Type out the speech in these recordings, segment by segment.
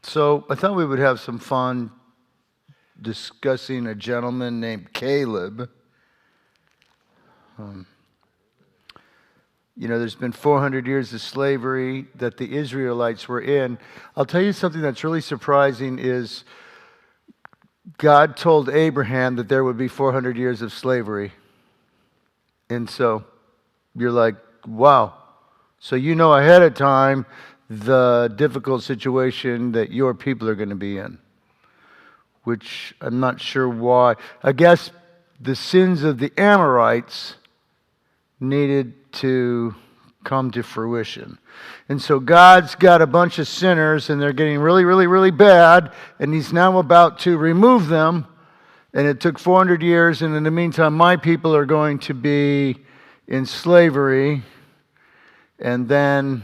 So I thought we would have some fun discussing a gentleman named Caleb. There's been 400 years of slavery that the Israelites were in. I'll tell you something that's really surprising is God told Abraham that there would be 400 years of slavery. And so you're like, wow. So you know ahead of time the difficult situation that your people are going to be in, which I'm not sure why. I guess the sins of the Amorites needed to come to fruition. And so God's got a bunch of sinners and they're getting really, really, really bad, and He's now about to remove them. And it took 400 years, and in the meantime, my people are going to be in slavery. And then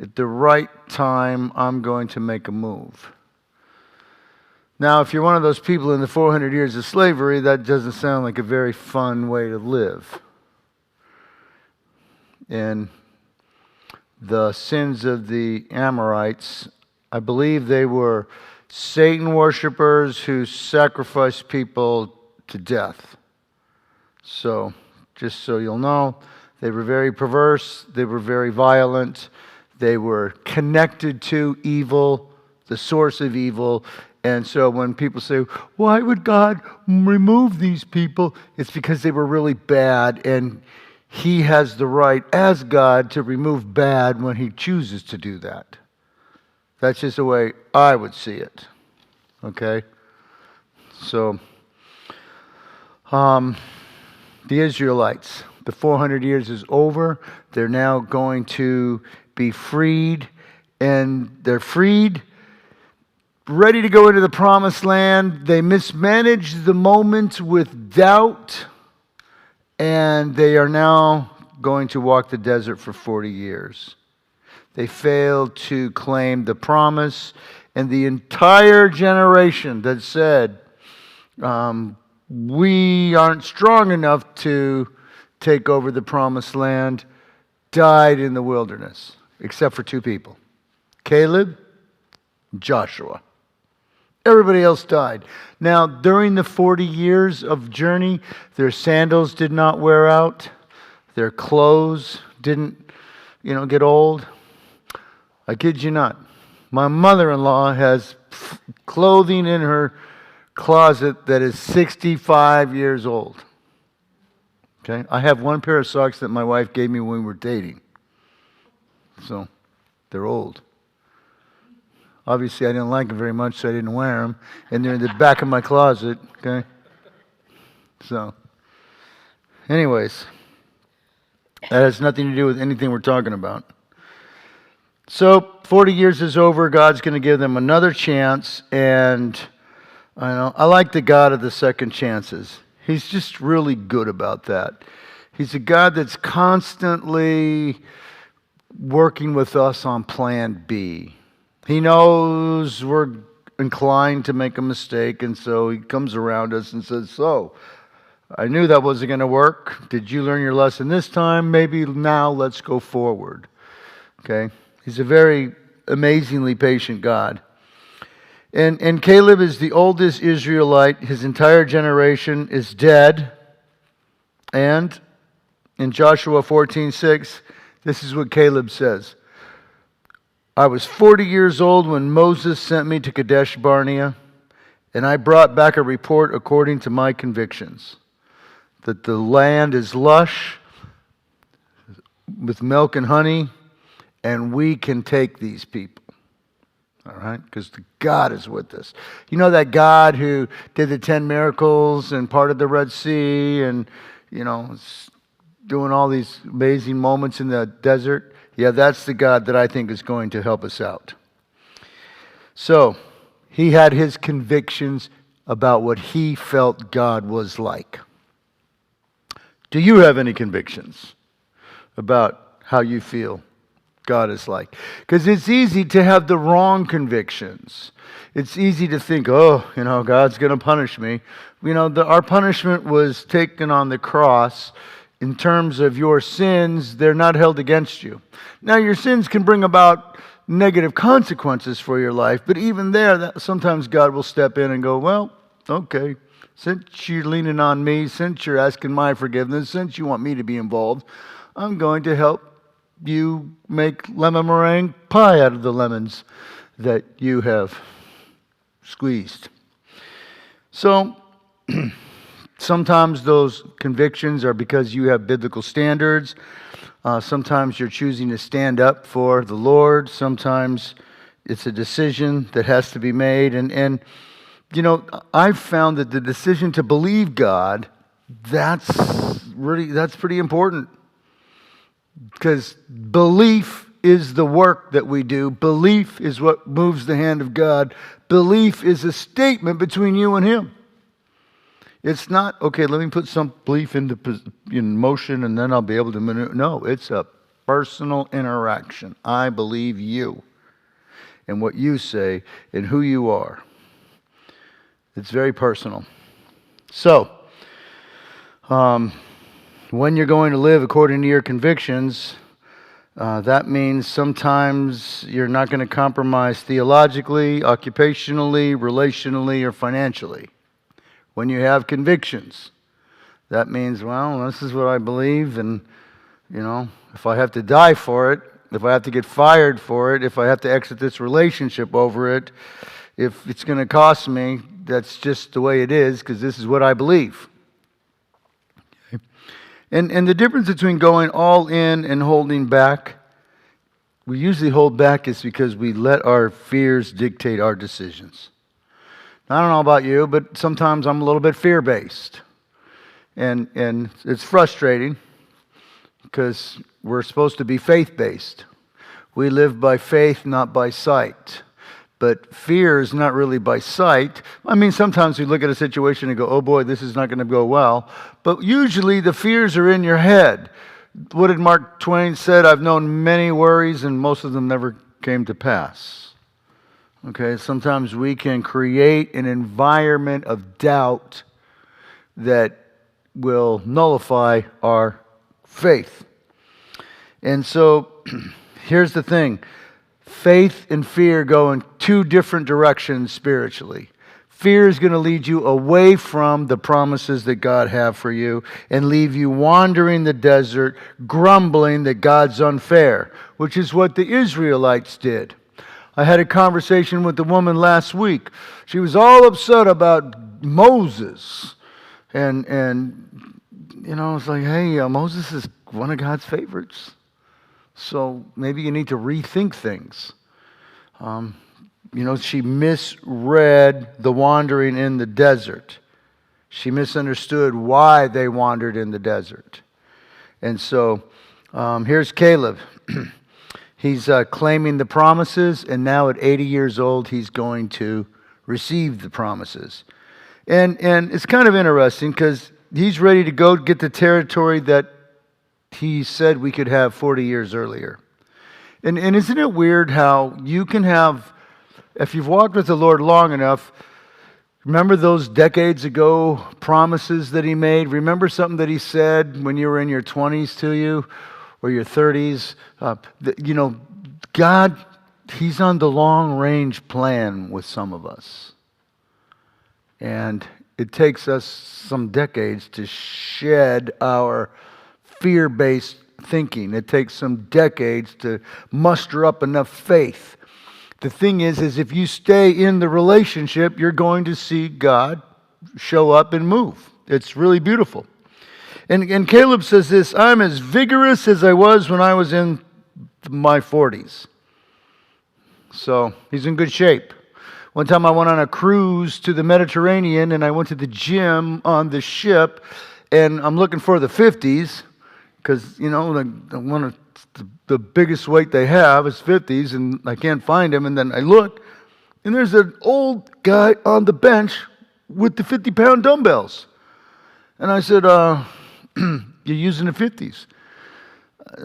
at the right time, I'm going to make a move. Now, if you're one of those people in the 400 years of slavery, that doesn't sound like a very fun way to live. And the sins of the Amorites, I believe they were Satan worshipers who sacrificed people to death. So, just so you'll know, they were very perverse, they were very violent, they were connected to evil, the source of evil. And so when people say, why would God remove these people? It's because they were really bad, and He has the right as God to remove bad when He chooses to do that. That's just the way I would see it. Okay? So, the Israelites, the 400 years is over. They're now going to be freed, and they're freed, ready to go into the promised land. They mismanaged the moment with doubt, and they are now going to walk the desert for 40 years. They failed to claim the promise, and the entire generation that said, we aren't strong enough to take over the promised land, died in the wilderness, except for two people, Caleb and Joshua. Everybody else died. Now, during the 40 years of journey, their sandals did not wear out. Their clothes didn't, get old. I kid you not. My mother-in-law has clothing in her closet that is 65 years old. Okay? I have one pair of socks that my wife gave me when we were dating. So, they're old. Obviously, I didn't like them very much, so I didn't wear them. And they're in the back of my closet, okay? So, anyways, that has nothing to do with anything we're talking about. So, 40 years is over. God's going to give them another chance. And I like the God of the second chances. He's just really good about that. He's a God that's constantly working with us on plan B. He knows we're inclined to make a mistake, and so He comes around us and says, so, I knew that wasn't going to work. Did you learn your lesson this time? Maybe now let's go forward. Okay? He's a very amazingly patient God. And Caleb is the oldest Israelite. His entire generation is dead. And in Joshua 14:6, this is what Caleb says. I was 40 years old when Moses sent me to Kadesh Barnea, and I brought back a report according to my convictions, that the land is lush with milk and honey, and we can take these people. All right? Because God is with us. You know that God who did the 10 miracles and parted the Red Sea and, doing all these amazing moments in the desert? Yeah, that's the God that I think is going to help us out. So, he had his convictions about what he felt God was like. Do you have any convictions about how you feel God is like? Because it's easy to have the wrong convictions. It's easy to think, God's going to punish me. Our punishment was taken on the cross. In terms of your sins, they're not held against you. Now, your sins can bring about negative consequences for your life. But even there, sometimes God will step in and go, well, okay, since you're leaning on me, since you're asking my forgiveness, since you want me to be involved, I'm going to help you make lemon meringue pie out of the lemons that you have squeezed. So sometimes those convictions are because you have biblical standards. Sometimes you're choosing to stand up for the Lord. Sometimes it's a decision that has to be made. And you know, I've found that the decision to believe God, that's pretty important. Because belief is the work that we do. Belief is what moves the hand of God. Belief is a statement between you and Him. It's not, okay, let me put some belief in motion and then I'll be able to maneuver. No, it's a personal interaction. I believe you and what you say and who you are. It's very personal. So, when you're going to live according to your convictions, that means sometimes you're not going to compromise theologically, occupationally, relationally, or financially. When you have convictions, that means, well, this is what I believe, and, you know, if I have to die for it, if I have to get fired for it, if I have to exit this relationship over it, if it's going to cost me, that's just the way it is, because this is what I believe. Okay. And the difference between going all in and holding back, we usually hold back is because we let our fears dictate our decisions. I don't know about you, but sometimes I'm a little bit fear-based. And it's frustrating because we're supposed to be faith-based. We live by faith, not by sight. But fear is not really by sight. I mean, sometimes we look at a situation and go, oh boy, this is not going to go well. But usually the fears are in your head. What did Mark Twain said? I've known many worries and most of them never came to pass. Okay, sometimes we can create an environment of doubt that will nullify our faith. And so, here's the thing. Faith and fear go in two different directions spiritually. Fear is going to lead you away from the promises that God has for you and leave you wandering the desert, grumbling that God's unfair, which is what the Israelites did. I had a conversation with the woman last week. She was all upset about Moses. And you know, it's like, hey, Moses is one of God's favorites. So maybe you need to rethink things. You know, she misread the wandering in the desert. She misunderstood why they wandered in the desert. And so here's Caleb. He's claiming the promises, and now at 80 years old, he's going to receive the promises. And it's kind of interesting because he's ready to go get the territory that he said we could have 40 years earlier. And isn't it weird how you can have, if you've walked with the Lord long enough, remember those decades ago promises that He made? Remember something that He said when you were in your 20s to you? Or your 30s, you know, God, He's on the long-range plan with some of us. And it takes us some decades to shed our fear-based thinking. It takes some decades to muster up enough faith. The thing is if you stay in the relationship, you're going to see God show up and move. It's really beautiful. And Caleb says this, I'm as vigorous as I was when I was in my 40s. So he's in good shape. One time I went on a cruise to the Mediterranean and I went to the gym on the ship and I'm looking for the 50s because, you know, one of the biggest weight they have is 50s and I can't find him. And then I look and there's an old guy on the bench with the 50-pound dumbbells. And I said, you're using the 50s.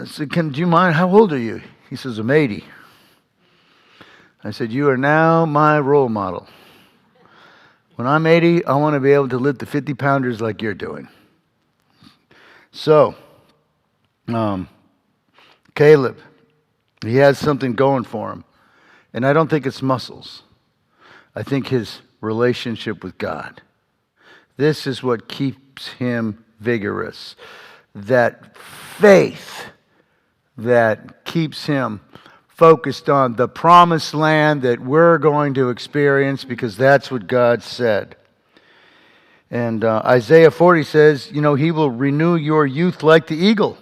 I said, do you mind? How old are you? He says, I'm 80. I said, you are now my role model. When I'm 80, I want to be able to lift the 50-pounders like you're doing. So, Caleb, he has something going for him. And I don't think it's muscles. I think his relationship with God. This is what keeps him vigorous. That faith that keeps him focused on the promised land that we're going to experience, because that's what God said. And Isaiah 40 says, he will renew your youth like the eagle.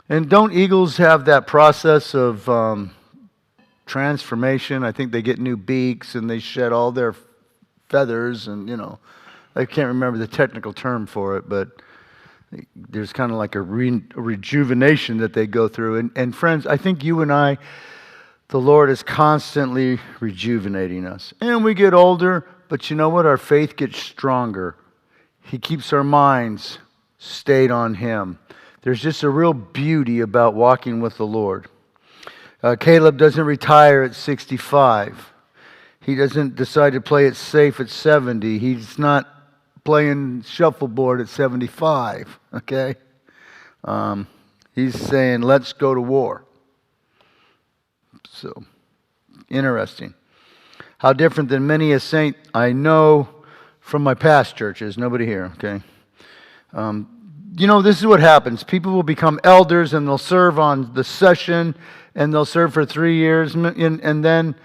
And don't eagles have that process of transformation? I think they get new beaks and they shed all their feathers and, I can't remember the technical term for it, but there's kind of like a rejuvenation that they go through. And friends, I think you and I, the Lord is constantly rejuvenating us. And we get older, but you know what? Our faith gets stronger. He keeps our minds stayed on Him. There's just a real beauty about walking with the Lord. Caleb doesn't retire at 65. He doesn't decide to play it safe at 70. He's not playing shuffleboard at 75, okay? He's saying, let's go to war. So, interesting. How different than many a saint I know from my past churches. Nobody here, okay? This is what happens. People will become elders and they'll serve on the session and they'll serve for 3 years and then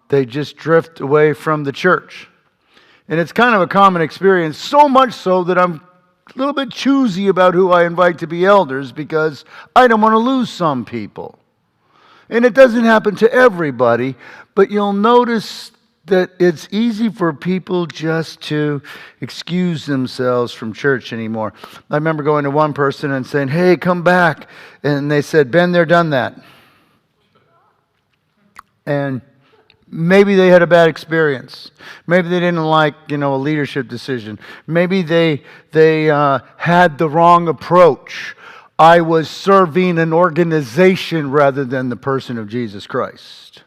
they just drift away from the church. And it's kind of a common experience, so much so that I'm a little bit choosy about who I invite to be elders because I don't want to lose some people. And it doesn't happen to everybody, but you'll notice that it's easy for people just to excuse themselves from church anymore. I remember going to one person and saying, hey, come back. And they said, been there, done that. And maybe they had a bad experience. Maybe they didn't like, a leadership decision. Maybe they had the wrong approach. I was serving an organization rather than the person of Jesus Christ.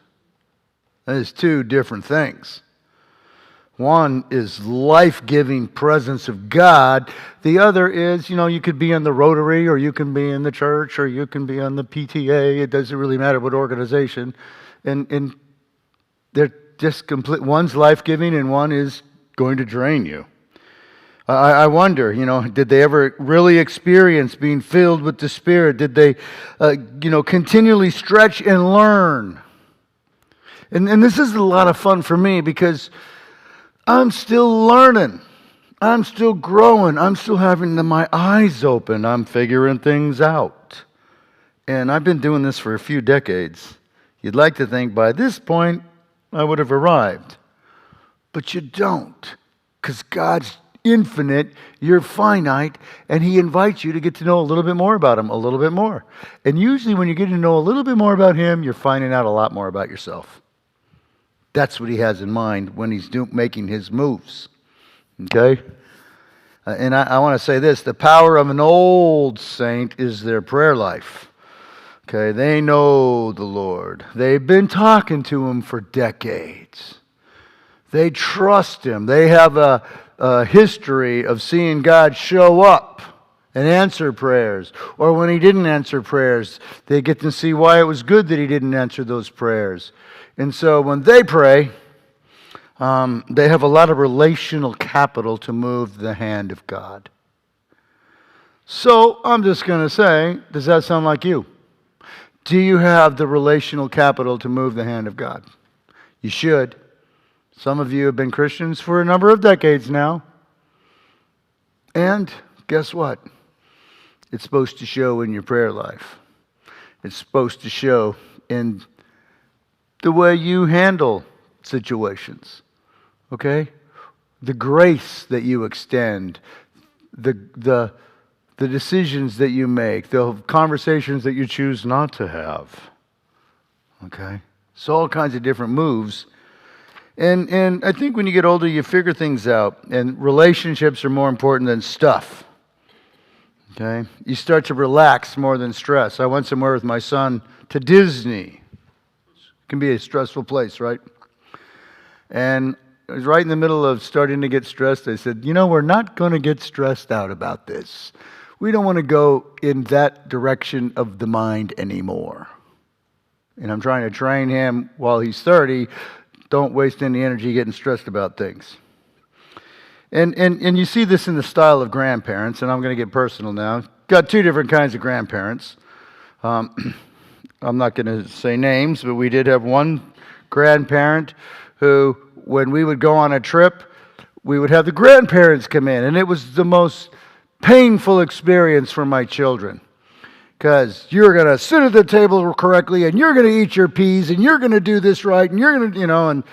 That is two different things. One is life-giving presence of God. The other is, you could be in the Rotary, or you can be in the church, or you can be on the PTA. It doesn't really matter what organization. And they're just complete. One's life-giving and one is going to drain you. I wonder, did they ever really experience being filled with the Spirit? Did they, continually stretch and learn? And this is a lot of fun for me because I'm still learning. I'm still growing. I'm still having my eyes open. I'm figuring things out. And I've been doing this for a few decades. You'd like to think by this point I would have arrived. But you don't. Because God's infinite, you're finite, and He invites you to get to know a little bit more about Him, a little bit more. And usually when you get to know a little bit more about Him, you're finding out a lot more about yourself. That's what He has in mind when He's making His moves. Okay? And I want to say this. The power of an old saint is their prayer life. Okay? They know the Lord. They've been talking to Him for decades. They trust Him. They have a history of seeing God show up and answer prayers. Or when He didn't answer prayers, they get to see why it was good that He didn't answer those prayers. And so when they pray, they have a lot of relational capital to move the hand of God. So I'm just going to say, does that sound like you? Do you have the relational capital to move the hand of God? You should. Some of you have been Christians for a number of decades now. And guess what? It's supposed to show in your prayer life. It's supposed to show in the way you handle situations. Okay? The grace that you extend, the decisions that you make, the conversations that you choose not to have. Okay? So all kinds of different moves. And I think when you get older, you figure things out. And relationships are more important than stuff. Okay? You start to relax more than stress. I went somewhere with my son to Disney. It can be a stressful place, right? And I was right in the middle of starting to get stressed. I said, we're not going to get stressed out about this. We don't want to go in that direction of the mind anymore. And I'm trying to train him while he's 30. Don't waste any energy getting stressed about things. And you see this in the style of grandparents, and I'm going to get personal now. Got two different kinds of grandparents. I'm not going to say names, but we did have one grandparent who, when we would go on a trip, we would have the grandparents come in, and it was the most painful experience for my children. Because you're going to sit at the table correctly, and you're going to eat your peas, and you're going to do this right, and you're going to,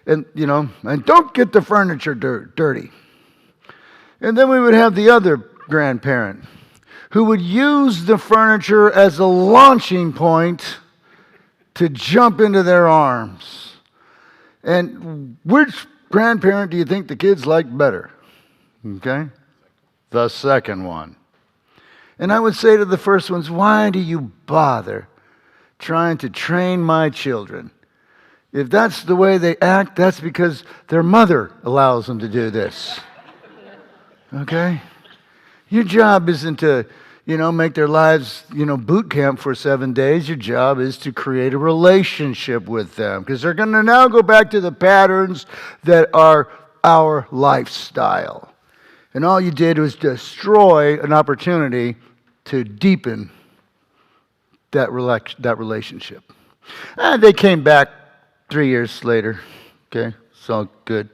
and don't get the furniture dirty. And then we would have the other grandparent who would use the furniture as a launching point to jump into their arms. And which grandparent do you think the kids like better? Okay? The second one. And I would say to the first ones, why do you bother trying to train my children? If that's the way they act, that's because their mother allows them to do this. Okay? Your job isn't to, make their lives, boot camp for 7 days. Your job is to create a relationship with them, because they're going to now go back to the patterns that are our lifestyle. And all you did was destroy an opportunity to deepen that relationship. And they came back 3 years later. Okay, it's all good,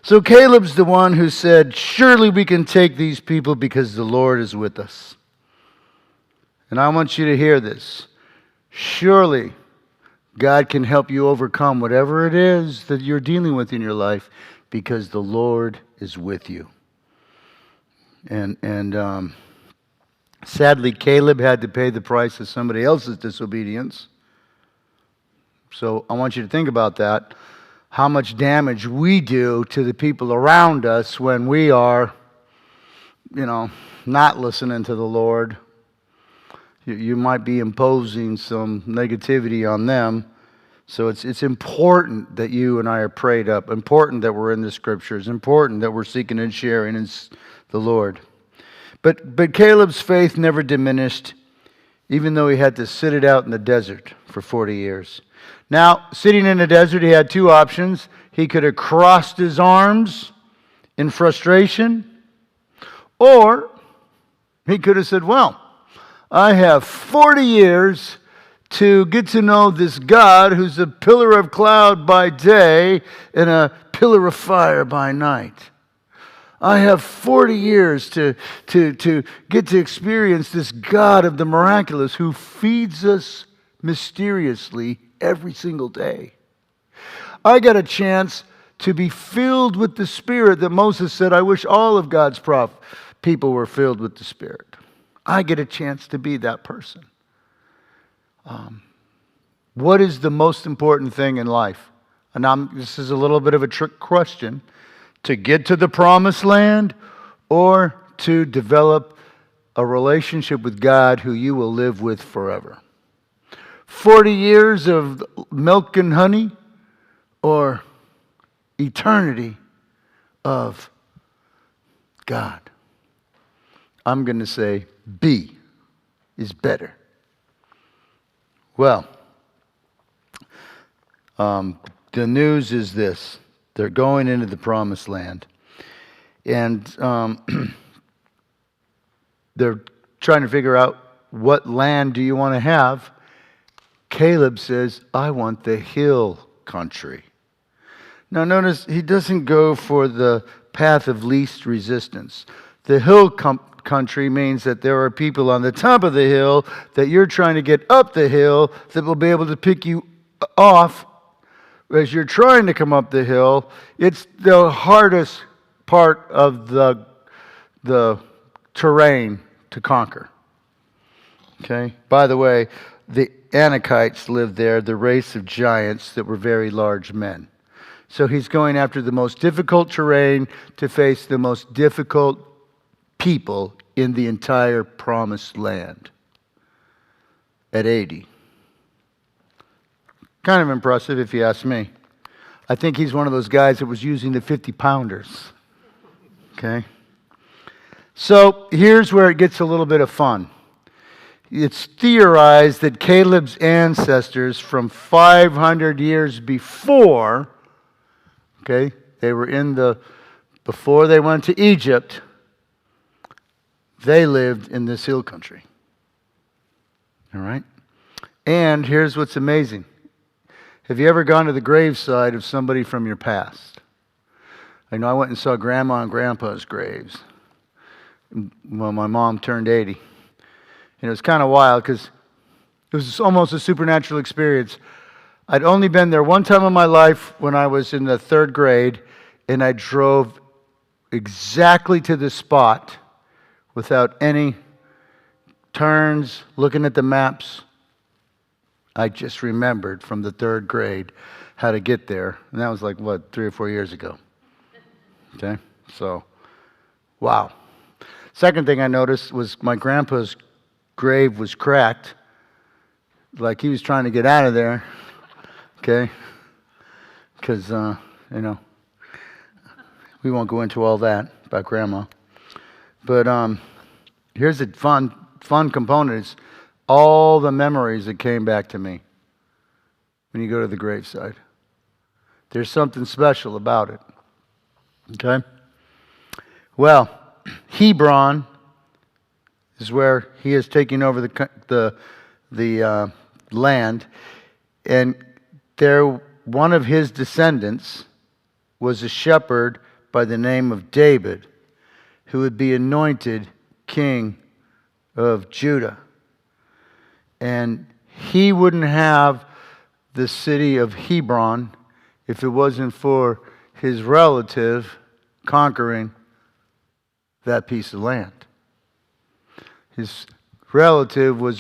So Caleb's the one who said, surely we can take these people because the Lord is with us. And I want you to hear this. Surely God can help you overcome whatever it is that you're dealing with in your life because the Lord is with you. And sadly, Caleb had to pay the price of somebody else's disobedience. So I want you to think about that. How much damage we do to the people around us when we are, not listening to the Lord. You might be imposing some negativity on them. So it's important that you and I are prayed up, important that we're in the Scriptures, important that we're seeking and sharing in the Lord. But Caleb's faith never diminished, even though he had to sit it out in the desert for 40 years. Now, sitting in the desert, he had two options. He could have crossed his arms in frustration, or he could have said, well, I have 40 years to get to know this God who's a pillar of cloud by day and a pillar of fire by night. I have 40 years to get to experience this God of the miraculous who feeds us mysteriously every single day. I got a chance to be filled with the Spirit that Moses said, I wish all of God's people were filled with the Spirit. I get a chance to be that person. What is the most important thing in life? And this is a little bit of a trick question. To get to the promised land or to develop a relationship with God who you will live with forever? 40 years of milk and honey or eternity of God? I'm going to say B is better. Well, the news is this. They're going into the promised land. And they're trying to figure out what land do you want to have. Caleb says, I want the hill country. Now notice, he doesn't go for the path of least resistance. The hill country means that there are people on the top of the hill that you're trying to get up the hill that will be able to pick you off as you're trying to come up the hill. It's the hardest part of the terrain to conquer. Okay? By the way, the Anakites lived there, the race of giants that were very large men. So he's going after the most difficult terrain to face the most difficult people in the entire promised land at 80. Kind of impressive if you ask me. I think he's one of those guys that was using the 50-pounders. Okay? So here's where it gets a little bit of fun. it's theorized that Caleb's ancestors from 500 years before, okay, they were before they went to Egypt, they lived in this hill country. All right? And here's what's amazing. Have you ever gone to the graveside of somebody from your past? I know I went and saw Grandma and Grandpa's graves when my mom turned 80. And it was kind of wild because it was almost a supernatural experience. I'd only been there one time in my life when I was in the 3rd grade, and I drove exactly to the spot without any turns, looking at the maps. I just remembered from the 3rd grade how to get there. And that was like, 3 or 4 years ago. Okay? So, wow. Second thing I noticed was my grandpa's grave was cracked. Like he was trying to get out of there. Okay? Because, we won't go into all that about Grandma. But here's a fun component. It's all the memories that came back to me when you go to the graveside. There's something special about it. Okay? Well, Hebron is where he is taking over the land, and one of his descendants was a shepherd by the name of David, who would be anointed king of Judah. And he wouldn't have the city of Hebron if it wasn't for his relative conquering that piece of land. His relative was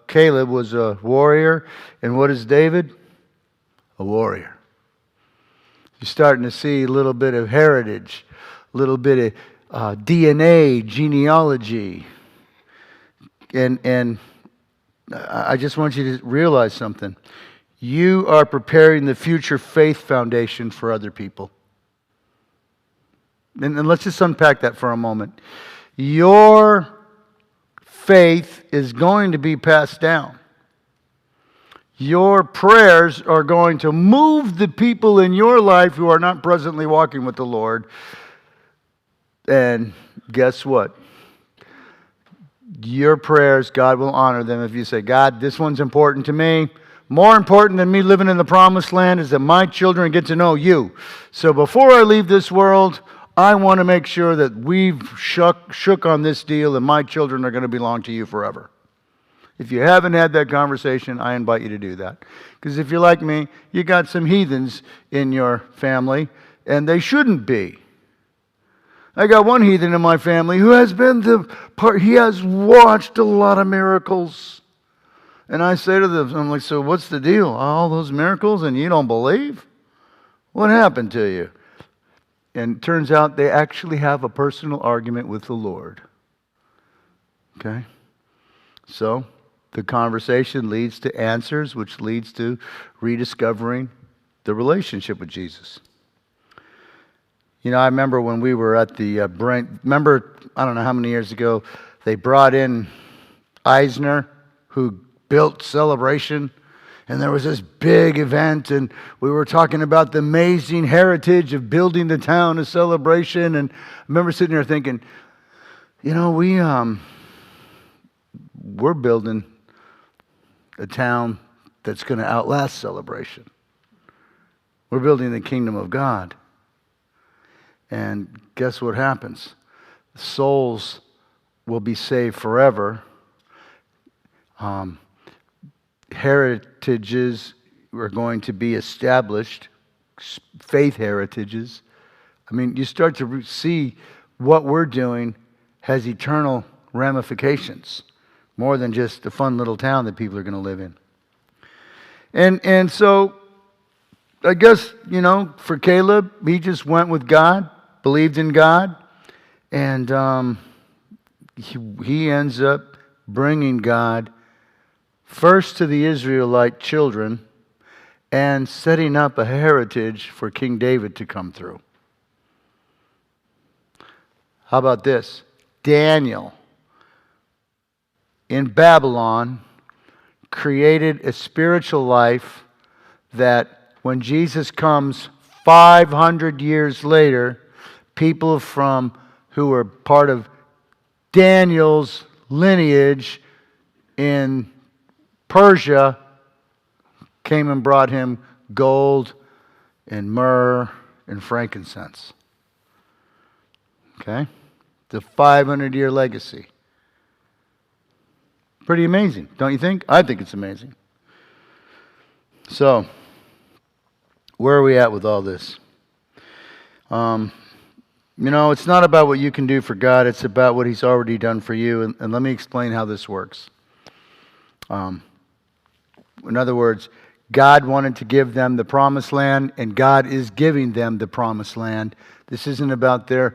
Caleb was a warrior. And what is David? A warrior. You're starting to see a little bit of heritage, a little bit of DNA, genealogy. And I just want you to realize something. You are preparing the future faith foundation for other people. And let's just unpack that for a moment. Your faith is going to be passed down. Your prayers are going to move the people in your life who are not presently walking with the Lord. And guess what? Your prayers, God will honor them if you say, God, this one's important to me. More important than me living in the promised land is that my children get to know you. So before I leave this world, I want to make sure that we've shook on this deal and my children are going to belong to you forever. If you haven't had that conversation, I invite you to do that. Because if you're like me, you got some heathens in your family, and they shouldn't be. I got one heathen in my family who has he has watched a lot of miracles. And I say to them, I'm like, so what's the deal? All those miracles and you don't believe? What happened to you? And it turns out they actually have a personal argument with the Lord. Okay? So the conversation leads to answers, which leads to rediscovering the relationship with Jesus. You know, I remember when we were at the I don't know how many years ago, they brought in Eisner, who built Celebration, and there was this big event, and we were talking about the amazing heritage of building the town of Celebration, and I remember sitting there thinking, you know, we're building a town that's going to outlast Celebration. We're building the kingdom of God. And guess what happens? Souls will be saved forever. Heritages are going to be established, faith heritages. I mean, you start to see what we're doing has eternal ramifications, more than just the fun little town that people are going to live in. And so, I guess, you know, for Caleb, he just went with God, believed in God, and he ends up bringing God first to the Israelite children and setting up a heritage for King David to come through. How about this? Daniel in Babylon created a spiritual life that when Jesus comes 500 years later, people who were part of Daniel's lineage in Persia came and brought him gold and myrrh and frankincense. Okay? The 500-year legacy. Pretty amazing, don't you think? I think it's amazing. So, where are we at with all this? It's not about what you can do for God. It's about what He's already done for you. And let me explain how this works. In other words, God wanted to give them the promised land, and God is giving them the promised land. This isn't about their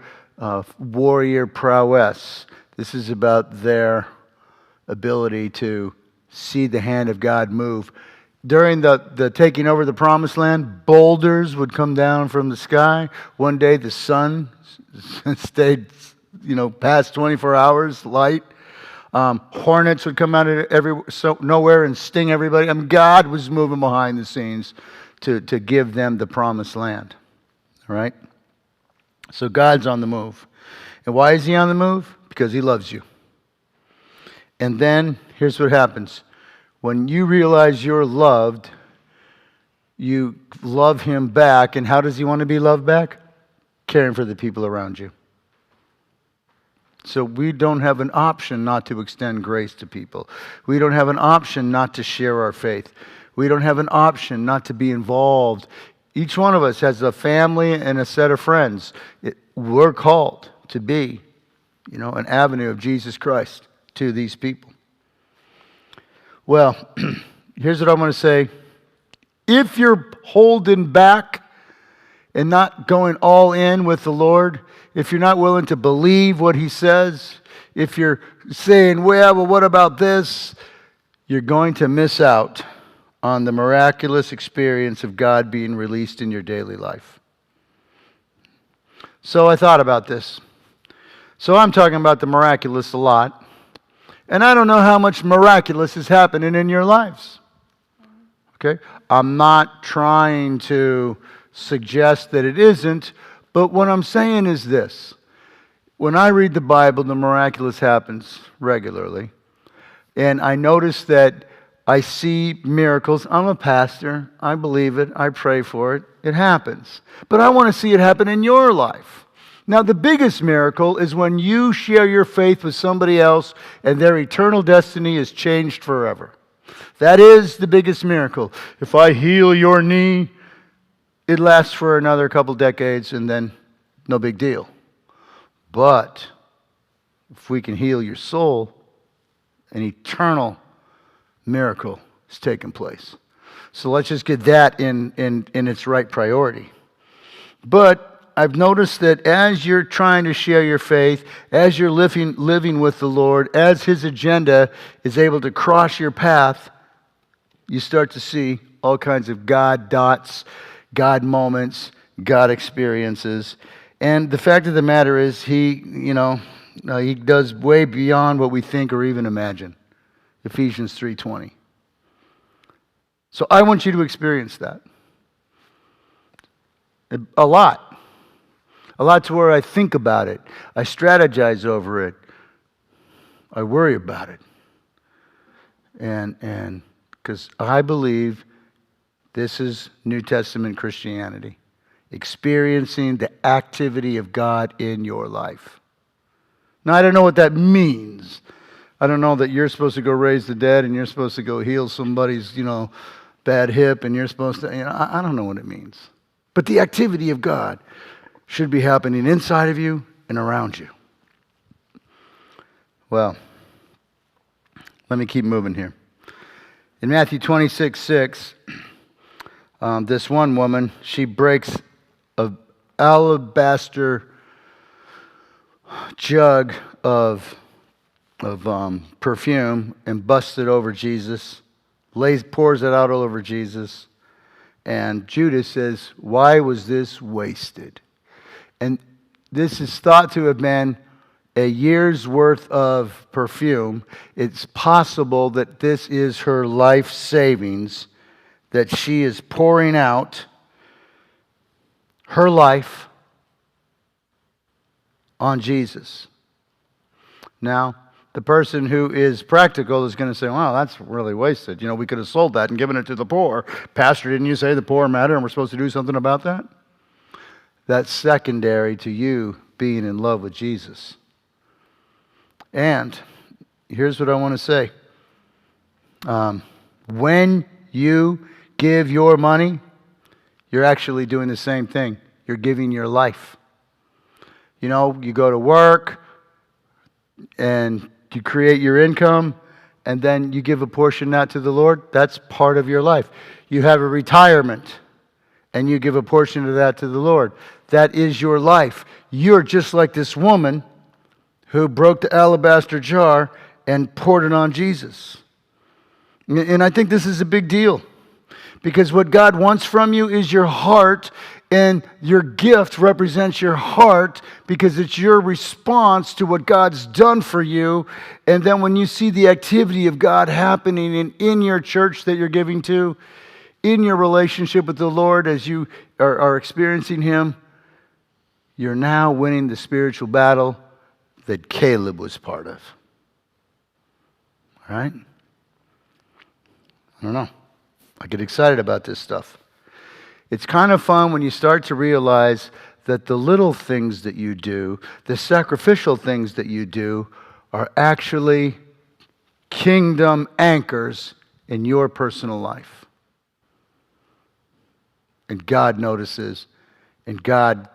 warrior prowess. This is about their ability to see the hand of God move. During the taking over the promised land, boulders would come down from the sky. One day the sun stayed, past 24 hours light. Hornets would come out of nowhere and sting everybody. God was moving behind the scenes to give them the promised land. All right? So God's on the move. And why is He on the move? Because He loves you. And then, here's what happens. When you realize you're loved, you love Him back. And how does He want to be loved back? Caring for the people around you. So we don't have an option not to extend grace to people. We don't have an option not to share our faith. We don't have an option not to be involved. Each one of us has a family and a set of friends. We're called to be, an avenue of Jesus Christ to these people. Well, here's what I'm going to say. If you're holding back and not going all in with the Lord, if you're not willing to believe what He says, if you're saying, well, what about this? You're going to miss out on the miraculous experience of God being released in your daily life. So I thought about this. So I'm talking about the miraculous a lot. And I don't know how much miraculous is happening in your lives. Okay? I'm not trying to suggest that it isn't, but what I'm saying is this. When I read the Bible, the miraculous happens regularly. And I notice that I see miracles. I'm a pastor. I believe it. I pray for it. It happens. But I want to see it happen in your life. Now, the biggest miracle is when you share your faith with somebody else and their eternal destiny is changed forever. That is the biggest miracle. If I heal your knee, it lasts for another couple decades and then no big deal. But if we can heal your soul, an eternal miracle is taking place. So let's just get that in its right priority. But I've noticed that as you're trying to share your faith, as you're living with the Lord, as His agenda is able to cross your path, you start to see all kinds of God dots, God moments, God experiences. And the fact of the matter is, He does way beyond what we think or even imagine. Ephesians 3:20. So I want you to experience that. A lot. A lot to where I think about it. I strategize over it. I worry about it. And because I believe this is New Testament Christianity. Experiencing the activity of God in your life. Now, I don't know what that means. I don't know that you're supposed to go raise the dead and you're supposed to go heal somebody's, bad hip and you're supposed to, I don't know what it means. But the activity of God should be happening inside of you and around you. Well, let me keep moving here. In Matthew 26:6, this one woman, she breaks an alabaster jug of perfume and busts it over Jesus, pours it out all over Jesus, and Judas says, "Why was this wasted?" And this is thought to have been a year's worth of perfume. It's possible that this is her life savings that she is pouring out her life on Jesus. Now, the person who is practical is going to say, wow, that's really wasted. We could have sold that and given it to the poor. Pastor, didn't you say the poor matter and we're supposed to do something about that? That's secondary to you being in love with Jesus. And here's what I want to say. When you give your money, you're actually doing the same thing. You're giving your life. You go to work and you create your income and then you give a portion of that to the Lord. That's part of your life. You have a retirement and you give a portion of that to the Lord. That is your life. You're just like this woman who broke the alabaster jar and poured it on Jesus. And I think this is a big deal. Because what God wants from you is your heart, and your gift represents your heart because it's your response to what God's done for you. And then when you see the activity of God happening in your church that you're giving to, in your relationship with the Lord as you are experiencing Him, you're now winning the spiritual battle that Caleb was part of. All right? I don't know. I get excited about this stuff. It's kind of fun when you start to realize that the little things that you do, the sacrificial things that you do, are actually kingdom anchors in your personal life. And God notices, and God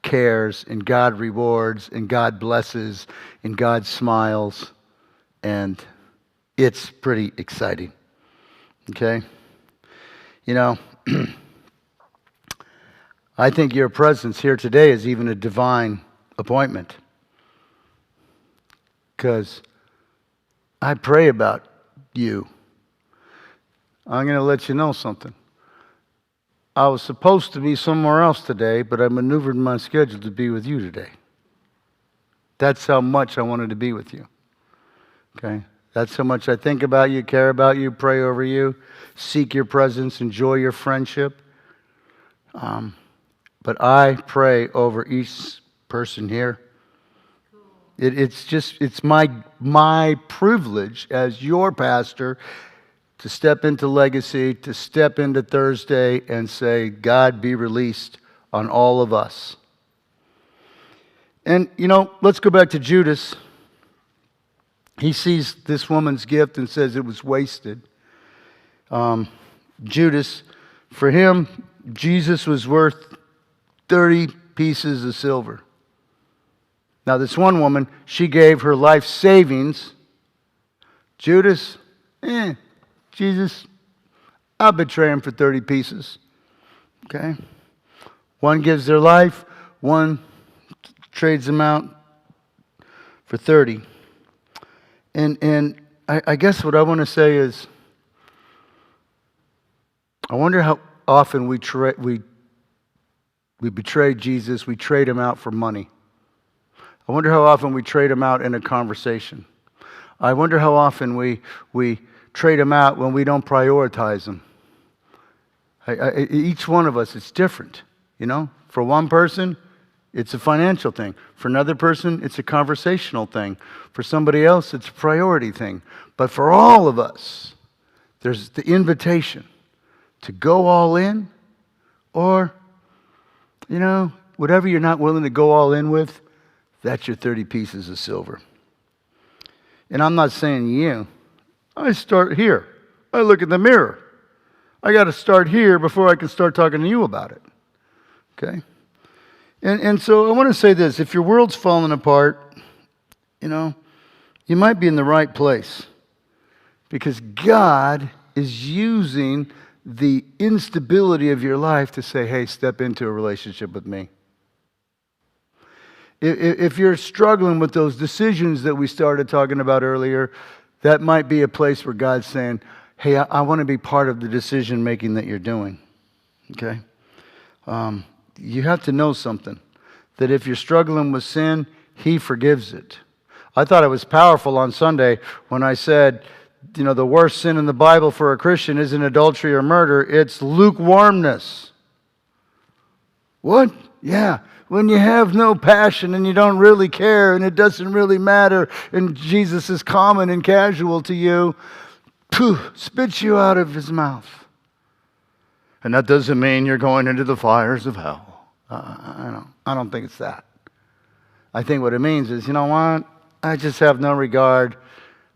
cares, and God rewards, and God blesses, and God smiles, and it's pretty exciting. Okay? I think your presence here today is even a divine appointment. Because I pray about you. I'm going to let you know something. I was supposed to be somewhere else today, but I maneuvered my schedule to be with you today. That's how much I wanted to be with you. Okay? That's how much I think about you, care about you, pray over you, seek your presence, enjoy your friendship. But I pray over each person here. It's my privilege as your pastor to step into Legacy, to step into Thursday and say, God be released on all of us. And, let's go back to Judas. He sees this woman's gift and says it was wasted. Judas, for him, Jesus was worth 30 pieces of silver. Now, this one woman, she gave her life savings. Judas, Jesus, I'll betray him for 30 pieces. Okay? One gives their life, one trades them out for 30. And I guess what I want to say is, I wonder how often we betray Jesus, we trade him out for money. I wonder how often we trade him out in a conversation. I wonder how often we trade him out when we don't prioritize him. Each one of us is different, For one person, it's a financial thing. For another person, it's a conversational thing. For somebody else, it's a priority thing. But for all of us, there's the invitation to go all in, or, whatever you're not willing to go all in with, that's your 30 pieces of silver. And I'm not saying you. I start here. I look in the mirror. I got to start here before I can start talking to you about it. Okay? And so I want to say this. If your world's falling apart, you might be in the right place. Because God is using the instability of your life to say, hey, step into a relationship with me. If you're struggling with those decisions that we started talking about earlier, that might be a place where God's saying, hey, I want to be part of the decision making that you're doing. Okay? You have to know something. That if you're struggling with sin, He forgives it. I thought it was powerful on Sunday when I said, the worst sin in the Bible for a Christian isn't adultery or murder, it's lukewarmness. What? Yeah. When you have no passion and you don't really care and it doesn't really matter and Jesus is common and casual to you, spits you out of his mouth. And that doesn't mean you're going into the fires of hell. I don't think it's that. I think what it means is, you know what? I just have no regard.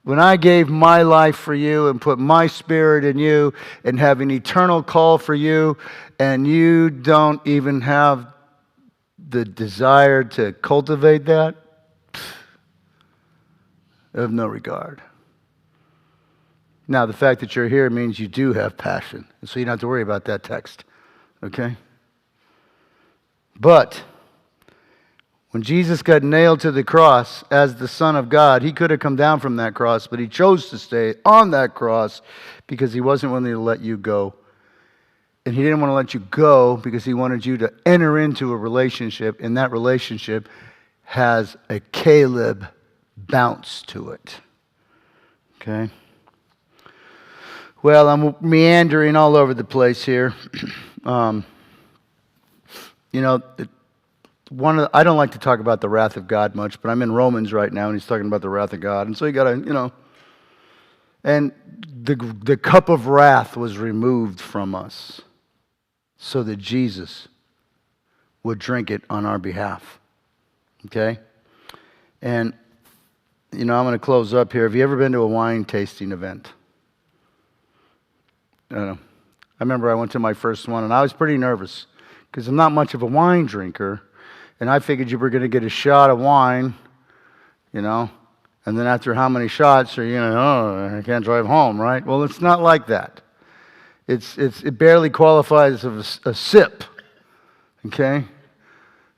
When I gave my life for you and put my spirit in you and have an eternal call for you, and you don't even have the desire to cultivate that, I have no regard. Now, the fact that you're here means you do have passion, so you don't have to worry about that text, okay? But when Jesus got nailed to the cross as the Son of God, he could have come down from that cross, but he chose to stay on that cross because he wasn't willing to let you go. And he didn't want to let you go because he wanted you to enter into a relationship, and that relationship has a Caleb bounce to it. Okay? Well, I'm meandering all over the place here. I don't like to talk about the wrath of God much, but I'm in Romans right now, and he's talking about the wrath of God. And so you got to, and the cup of wrath was removed from us so that Jesus would drink it on our behalf. Okay? And, I'm going to close up here. Have you ever been to a wine tasting event? I don't know. I remember I went to my first one, and I was pretty nervous because I'm not much of a wine drinker. And I figured you were going to get a shot of wine, and then after how many shots are you going to, I can't drive home, right? Well, it's not like that. It barely qualifies as a sip, okay?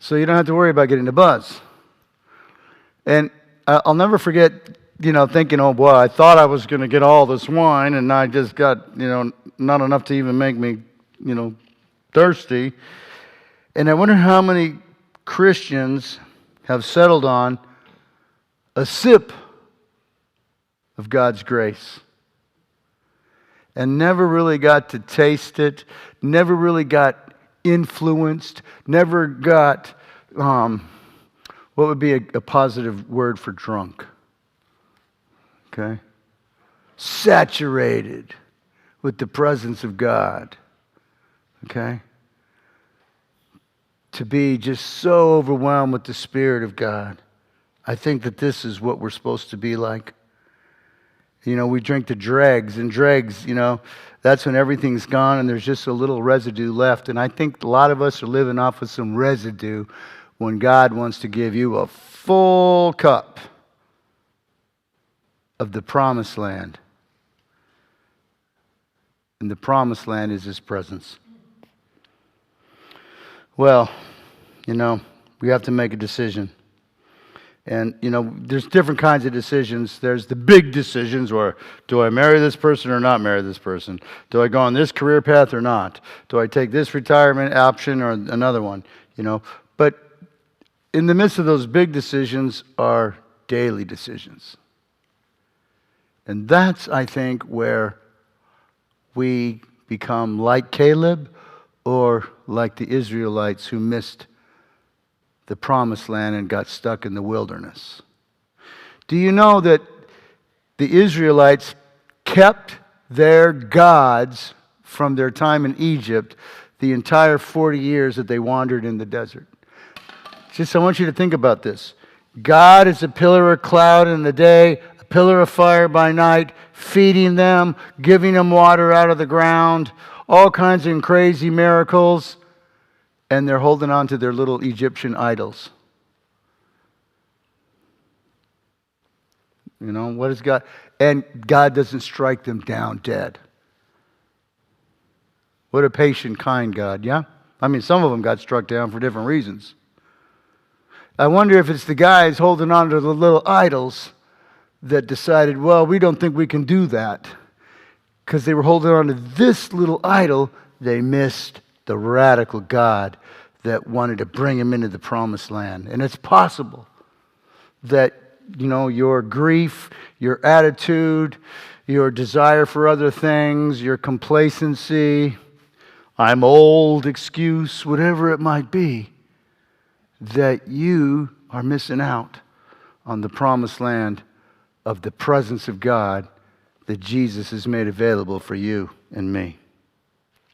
So you don't have to worry about getting the buzz. And I'll never forget, thinking, oh boy, I thought I was going to get all this wine, and I just got, not enough to even make me, thirsty. And I wonder how many Christians have settled on a sip of God's grace and never really got to taste it, never really got influenced, never got, what would be a positive word for drunk? Okay? Saturated with the presence of God. Okay? To be just so overwhelmed with the Spirit of God. I think that this is what we're supposed to be like. We drink the dregs, and dregs, that's when everything's gone and there's just a little residue left. And I think a lot of us are living off of some residue when God wants to give you a full cup of the promised land. And the promised land is His presence. Well, we have to make a decision. And, there's different kinds of decisions. There's the big decisions where, do I marry this person or not marry this person? Do I go on this career path or not? Do I take this retirement option or another one? But in the midst of those big decisions are daily decisions. And that's, I think, where we become like Caleb or like the Israelites who missed the promised land and got stuck in the wilderness. Do you know that the Israelites kept their gods from their time in Egypt the entire 40 years that they wandered in the desert? I want you to think about this. God is a pillar of cloud in the day, a pillar of fire by night, feeding them, giving them water out of the ground, all kinds of crazy miracles. And they're holding on to their little Egyptian idols. What is God? And God doesn't strike them down dead. What a patient, kind God, yeah? Some of them got struck down for different reasons. I wonder if it's the guys holding on to the little idols that decided, well, we don't think we can do that. Because they were holding on to this little idol, they missed the radical God that wanted to bring him into the promised land. And it's possible that, your grief, your attitude, your desire for other things, your complacency, I'm old excuse, whatever it might be, that you are missing out on the promised land of the presence of God that Jesus has made available for you and me.